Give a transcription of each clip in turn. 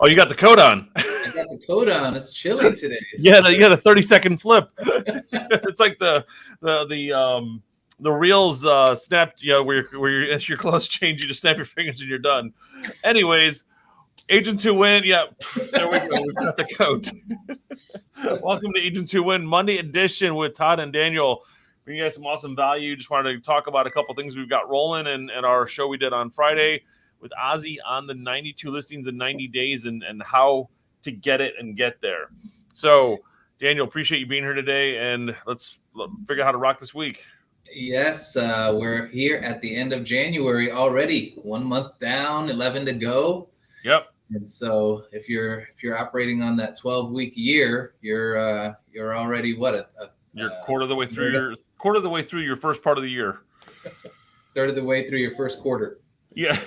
Oh, you got the coat on. I got the coat on. It's chilly today. Yeah, you got a 30-second flip. It's like the reels snapped. As your clothes change, you just snap your fingers and you're done. Anyways, Agents Who Win. Yeah, there we go. We've got the coat. Welcome to Agents Who Win Monday edition with Todd and Daniel. Bringing you guys some awesome value. Just wanted to talk about a couple things we've got rolling and our show we did on Friday with Ozzie on the 92 listings in 90 days and how to get it and get there. So, Daniel, appreciate you being here today, and let's figure out how to rock this week. Yes, we're here at the end of January already. 1 month down, 11 to go. Yep. And so, if you're operating on that 12-week year, you're already you're quarter of the way through your first part of the year. Third of the way through your first quarter. Yeah.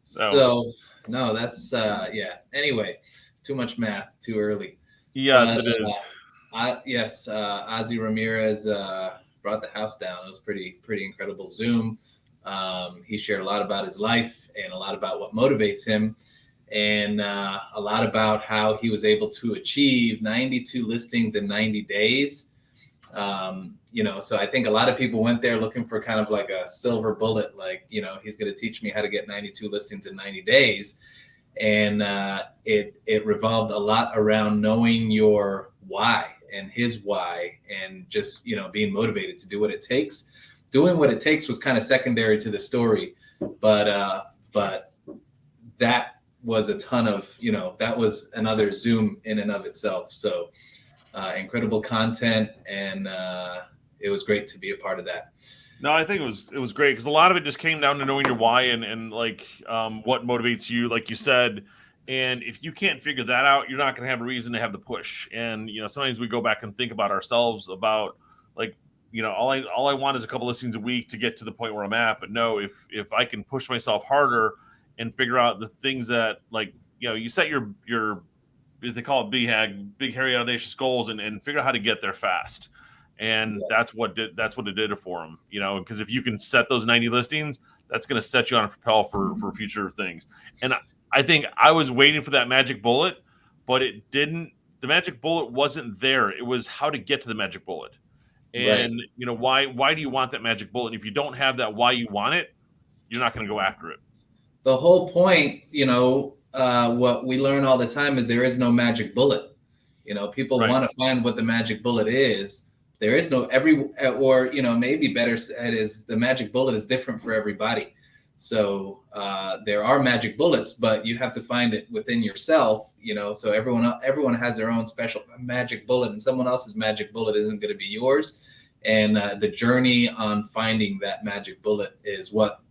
So no, that's yeah. Anyway, too much math, too early. Yes, it is. Ozzie Ramirez brought the house down. It was pretty incredible Zoom. He shared a lot about his life and a lot about what motivates him, and a lot about how he was able to achieve 92 listings in 90 days. So I think a lot of people went there looking for kind of like a silver bullet, like, he's going to teach me how to get 92 listings in 90 days. And it revolved a lot around knowing your why and his why, and just, being motivated to do what it takes. Doing what it takes was kind of secondary to the story, but that was a ton of, that was another Zoom in and of itself. So incredible content, and it was great to be a part of that. No, I think it was great because a lot of it just came down to knowing your why and like what motivates you, like you said. And if you can't figure that out, you're not going to have a reason to have the push. And sometimes we go back and think about ourselves about like, all I want is a couple listings a week to get to the point where I'm at. But no, if I can push myself harder and figure out the things that, like, you set your they call it BHAG, big, hairy, audacious goals, and figure out how to get there fast. And that's what it did for him, because if you can set those 90 listings, that's going to set you on a propel for future things. And I think I was waiting for that magic bullet, but it didn't. The magic bullet wasn't there. It was how to get to the magic bullet. And, why do you want that magic bullet? And if you don't have that why you want it, you're not going to go after it. The whole point, what we learn all the time is there is no magic bullet. People want to find what the magic bullet is. There is no maybe better said is the magic bullet is different for everybody. So there are magic bullets, but you have to find it within yourself, so everyone has their own special magic bullet, and someone else's magic bullet isn't going to be yours. And the journey on finding that magic bullet is what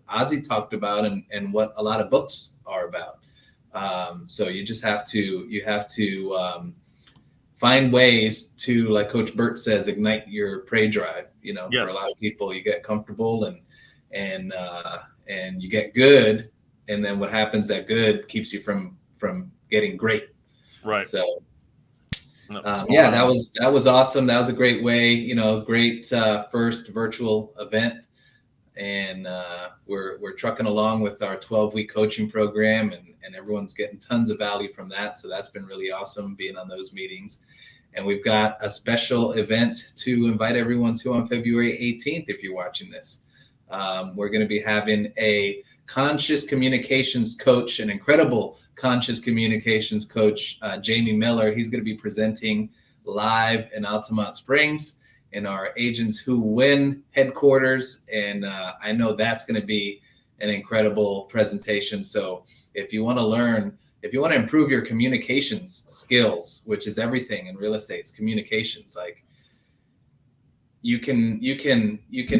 Ozzie talked about and what a lot of books are about. So you just have to find ways to, like Coach Burt says, ignite your prey drive. Yes. For a lot of people, you get comfortable and you get good, and then what happens, that good keeps you from getting great. Right. So that was awesome. That was a great way, great first virtual event. And we're trucking along with our 12-week coaching program, and everyone's getting tons of value from that. So that's been really awesome being on those meetings. And we've got a special event to invite everyone to on February 18th. If you're watching this, we're going to be having a conscious communications coach, an incredible conscious communications coach, Jamie Miller. He's going to be presenting live in Altamont Springs in our Agents Who Win headquarters. And I know that's going to be an incredible presentation. So if you want to improve your communications skills, which is everything in real estate, it's communications. Like you can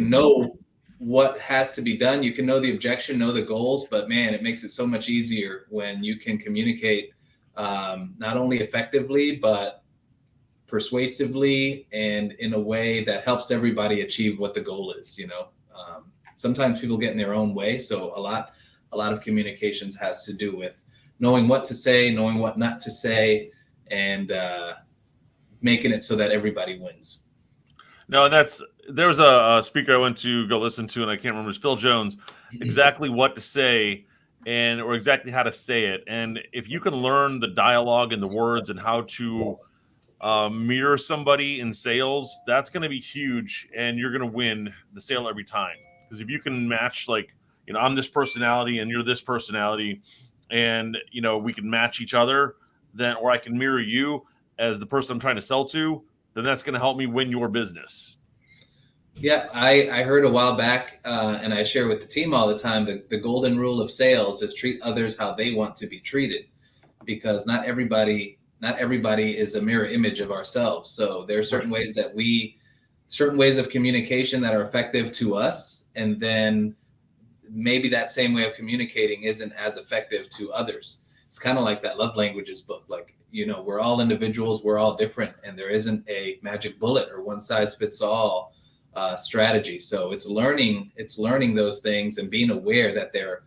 know what has to be done. You can know the objection, know the goals, but man, it makes it so much easier when you can communicate not only effectively, but persuasively and in a way that helps everybody achieve what the goal is. Sometimes people get in their own way. So a lot of communications has to do with knowing what to say, knowing what not to say, and making it so that everybody wins. No, there was a speaker I went to go listen to, and I can't remember, it's Phil Jones, exactly what to say or exactly how to say it. And if you can learn the dialogue and the words and how to mirror somebody in sales, that's going to be huge, and you're going to win the sale every time. Because if you can match, like, I'm this personality and you're this personality, and we can match each other, then, or I can mirror you as the person I'm trying to sell to, then that's going to help me win your business. Yeah, I heard a while back, and I share with the team all the time, the golden rule of sales is treat others how they want to be treated, because not everybody is a mirror image of ourselves. So there are certain ways of communication that are effective to us, and then maybe that same way of communicating isn't as effective to others. It's kind of like that love languages book. Like, we're all individuals, we're all different, and there isn't a magic bullet or one size fits all strategy. So it's learning those things and being aware that they're,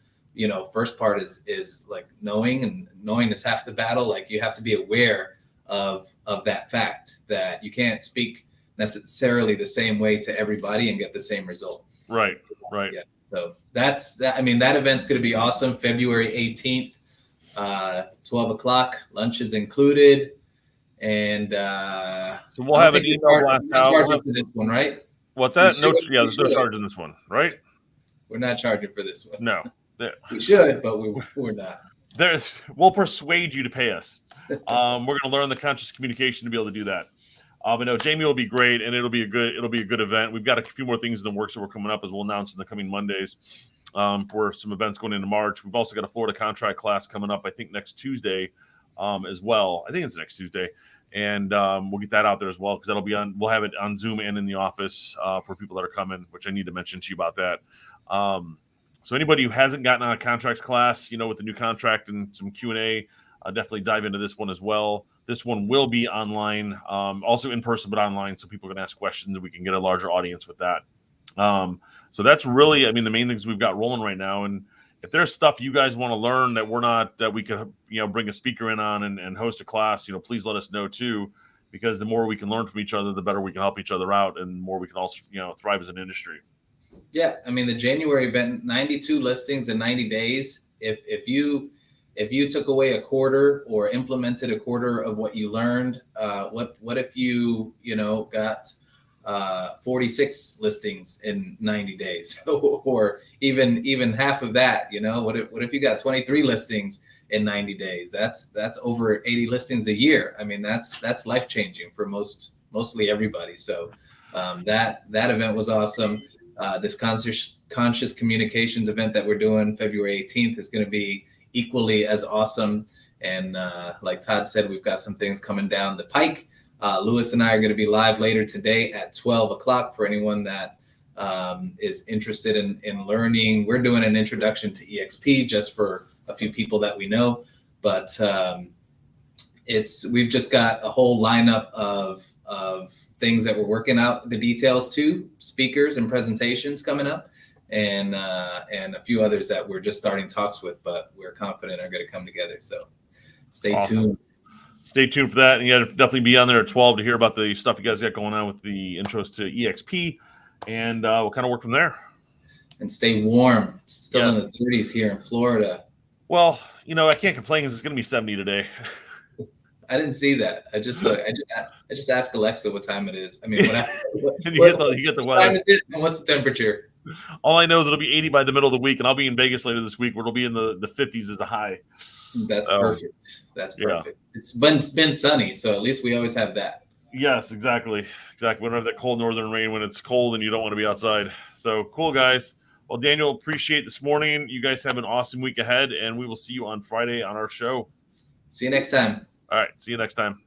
first part is like knowing, and knowing is half the battle. Like, you have to be aware of that fact that you can't speak necessarily the same way to everybody and get the same result. Right. Yeah. So that's that. I mean, that event's going to be awesome. February 18th, 12 o'clock, lunch is included. And so we'll have an email blast out for this one, right? What's that? There's no charge in this one, right? We're not charging for this one. No. We should, but we're not. We'll persuade you to pay us. We're going to learn the conscious communication to be able to do that. But no, Jamie will be great, and it'll be a good event. We've got a few more things in the works that we're coming up, as we'll announce in the coming Mondays, for some events going into March. We've also got a Florida contract class coming up, I think next Tuesday, as well. I think it's next Tuesday. And we'll get that out there as well, because we'll have it on Zoom and in the office for people that are coming, which I need to mention to you about that. So anybody who hasn't gotten on a contracts class, with the new contract and some Q&A, definitely dive into this one as well. This one will be online, also in person, but online, so people can ask questions and we can get a larger audience with that. So that's really, the main things we've got rolling right now. And if there's stuff you guys want to learn that we could, bring a speaker in on and host a class, please let us know too, because the more we can learn from each other, the better we can help each other out, and the more we can also, thrive as an industry. Yeah. The January event, 92 listings in 90 days. If you took away a quarter or implemented a quarter of what you learned, what if you, got 46 listings in 90 days or even half of that? What if you got 23 listings in 90 days? That's over 80 listings a year. That's life-changing for mostly everybody. So that event was awesome. This conscious communications event that we're doing February 18th is going to be equally as awesome. And like Todd said, we've got some things coming down the pike. Lewis and I are going to be live later today at 12 o'clock for anyone that is interested in learning. We're doing an introduction to EXP just for a few people that we know, but we've just got a whole lineup of things that we're working out the details to, speakers and presentations coming up, and a few others that we're just starting talks with, but we're confident are going to come together. So stay tuned. Stay tuned for that. And you got to definitely be on there at 12 to hear about the stuff you guys got going on with the intros to EXP, and we'll kind of work from there. And stay warm. It's still in the 30s here in Florida. Well, I can't complain because it's going to be 70 today. I didn't see that. I just asked Alexa what time it is. You get the weather. What time is it, and what's the temperature? All I know is it'll be 80 by the middle of the week, and I'll be in Vegas later this week, where it'll be in the 50s as a high. That's perfect. That's perfect. Yeah. It's been sunny, so at least we always have that. Yes, exactly. We don't have that cold northern rain when it's cold and you don't want to be outside. So cool, guys. Well, Daniel, appreciate this morning. You guys have an awesome week ahead, and we will see you on Friday on our show. See you next time. All right. See you next time.